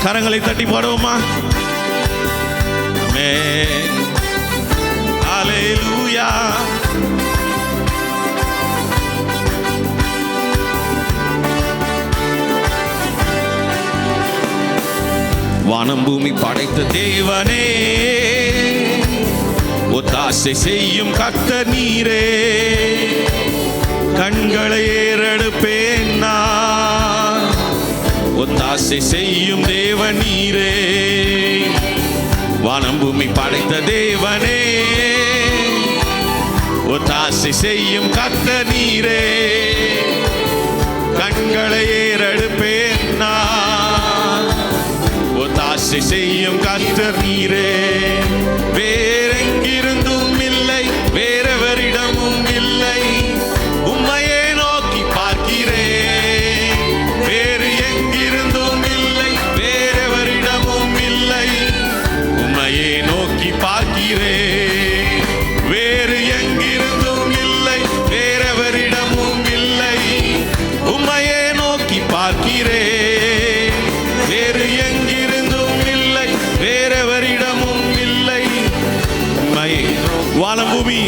கரங்களை தட்டி பாடுவோமா? ஆமென். ஹல்லேலூயா. வானம் பூமி படைத்த தேவனே, ஒத்தாசை செய்யும் கர்த்தர் நீரே. கண்களை ஏறெடுப்பேன் நான், ஒத்தாசை செய்யும் தேவன் நீரே. வானம் பூமி படைத்த தேவனே, ஒத்தாசை செய்யும் கர்த்தர் நீரே. கண்களை ஏறெடுப்பேன் நான், ஒத்தாசை செய்யும் கர்த்தர் நீரே. வேறெங்கிருந்தும் இல்லை, வேறெவரிடமும் இல்லை, உம்மையே நோக்கி பார்க்கிறேன். வேறு எங்கிருந்தும் இல்லை, வேறெவரிடமும் இல்லை, உம்மையே நோக்கி பார்க்கிறேன். வேறு எங்கிருந்தும் இல்லை, வேறெவரிடமும் இல்லை, உம்மையே நோக்கி பார்க்கிறேன். வேறு எங்கிருந்தும் இல்லை, வேறெவரிடமும் இல்லை, உம்மையே. வானம் பூமி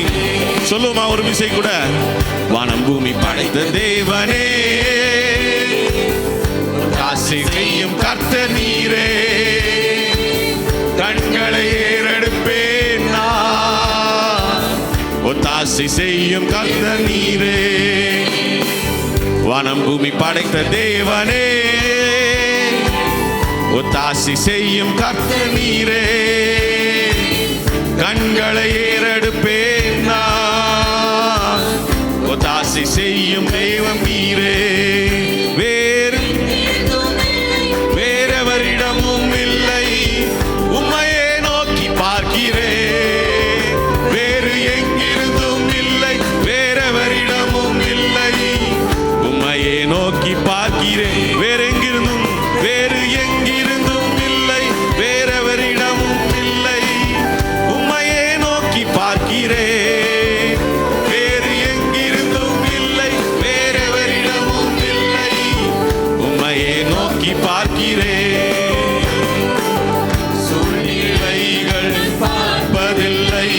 சொல்லுமா ஒரு விசை கூட? வானம் பூமி படைத்த தேவனே, ஆசை செய்யும் கர்த்தர் நீரே. கண்களை ஏறெடுப்பேன் நான், ஒத்தாசை செய்யும் கர்த்தர் நீரே. வானம் பூமி படைத்த தேவனே, ஒத்தாசை செய்யும் கர்த்தர் நீரே. கண்களை ஏறெடுப்பேன் நான், ஒத்தாசை செய்யும் தெய்வம் நீரே. வேறெவரிடமும் இல்லை, உம்மையே நோக்கி பார்க்கிறேன். வேறு எங்கிருந்தும் இல்லை, வேறெவரிடமும் இல்லை, உம்மையே நோக்கி பார்க்கிறேன். வேறு எங்கிருந்தும், வேறு எங்கிருந்தும் இல்லை, வேறெவரிடமும் இல்லை, உம்மையே நோக்கி பார்க்கிறேன். வேறு எங்கிருந்தும் இல்லை, வேறெவரிடமும் இல்லை, உம்மையே நோக்கி பார்க்கிறேன். சூழ்நிலைகள் பார்ப்பதில்லை,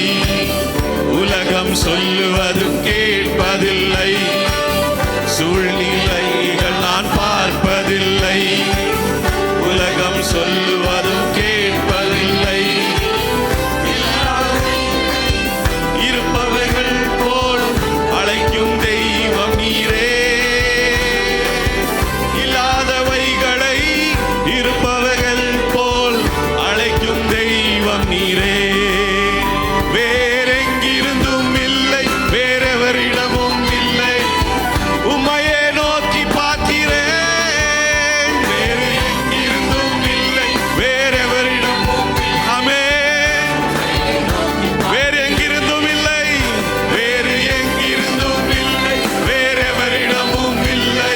உலகம் சொல்லுவதும் கேட்பதில்லை. சூழ்நிலைகள் நான் பார்ப்பதில்லை, உலகம் சொல்லுவதும் கேட்பதில்லை. இருப்பவர்கள் போல் அழைக்கும் தெய்வம் நீரே. இல்லாதவைகளை இருப்பவர்கள் போல் அழைக்கும் தெய்வம் நீரே. வேறெங்கிருந்தும் இல்லை, வேறெவரிடமும் இல்லை, உம்மையே நோக்கி பார்க்கிறேன். வேறு எங்கிருந்தும் இல்லை, வேறெவரிடமும் ஆமென். வேறு எங்கிருந்தும் இல்லை, வேறு எங்கிருந்தும் இல்லை, வேறெவரிடமும் இல்லை,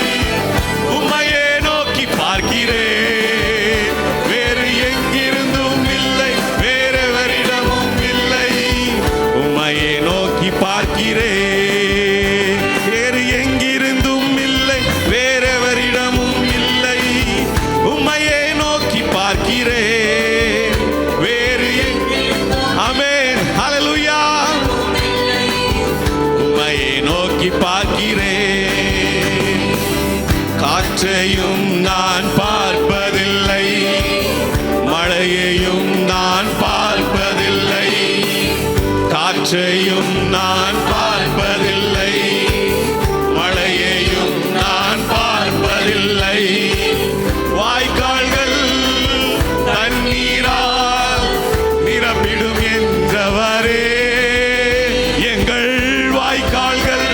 உம்மையே நோக்கி பார்க்கிறேன். வேறு எங்கிருந்தும் இல்லை, வேறெவரிடமும் இல்லை, உம்மையே நோக்கி பார்க்கிறேன். வேறு எங்கிருந்தும் இல்லை, வேறெவரிடமும் இல்லை, உம்மையே நோக்கி பார்க்கிறேன். வேறு ஆமென். ஹல்லேலூயா. உம்மையே நோக்கி பார்க்கிறேன். காற்றையும் நான் பார்ப்பதில்லை, மழையையும் நான் பார்ப்பதில்லை. காற்றையும் நான் பார்ப்பதில்லை, மழையையும் நான் பார்ப்பதில்லை. வாய்க்கால்கள் தண்ணீரால் நிரம்பிடும் என்றவரே. எங்கள் வாய்க்கால்கள்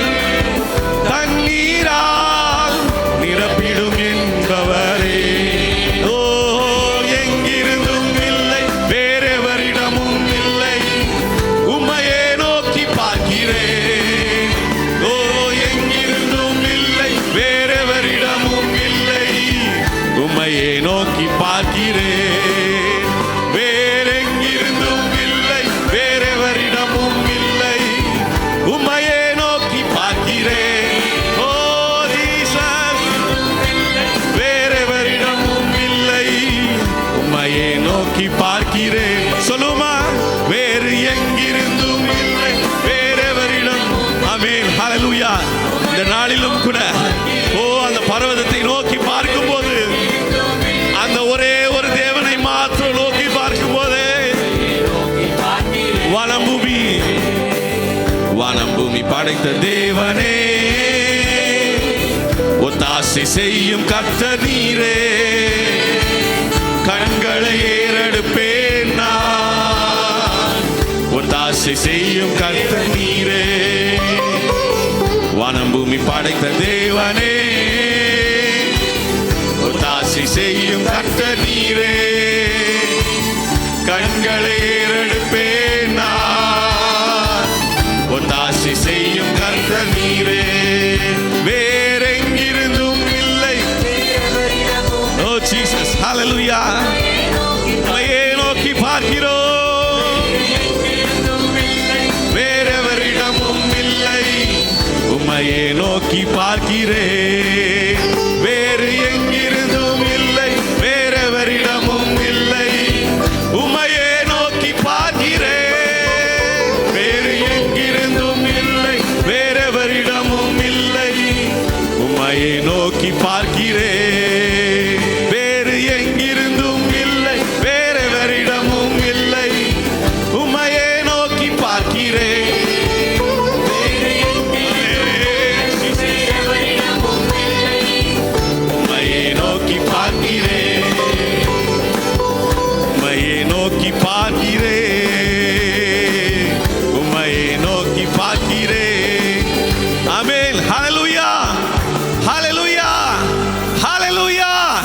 தண்ணீரால் நிரம்பிடும் என்பவரே. ஓ, எங்கிருந்தும் இல்லை, வேறெவரிடமும் இல்லை, உம்மையே நோக்கி பார்க்கிறேன். ஓ, எங்கிருந்தும் இல்லை, வேறெவரிடமும் இல்லை, உம்மையே நோக்கி பார்க்கிறேன். வேறெங்கிருந்தும் இல்லை, வேறெவரிடமும் இல்லை, உம்மையே நோக்கி பார்க்கிறேன். ஓ ஜீசஸ், வேறெவரிடமும் இல்லை, படைத்த தேவனே, ஒத்தாசை செய்யும் கர்த்தர் நீரே. கண்களை ஏறெடுப்பேன் நான், ஒத்தாசை செய்யும் கர்த்தர் நீரே. வானம் பூமி படைத்த தேவனே, ஒத்தாசை செய்யும் கர்த்தர் நீரே. கண்களை ஏறெடுப்பேன் நான், ஒத்தாசை செய்யும் கர்த்தர் நீரே. வேறெங்கிருந்தும் இல்லை. ஓ ஜீசஸ், ஹல்லேலூயா. உம்மையே நோக்கி பார்க்கிறோம், வேறெவரிடமும் இல்லை. உம்மையே நோக்கி பார்க்கிறேன், வேறு எங்கிருந்தும் இல்லை, வேறெவரிடமும் இல்லை. உம்மையே நோக்கி பார்க்கிறேன், வேறு எங்கிருந்தும் இல்லை, வேறெவரிடமும் இல்லை. உம்மையே நோக்கி பார்க்கிறேன்.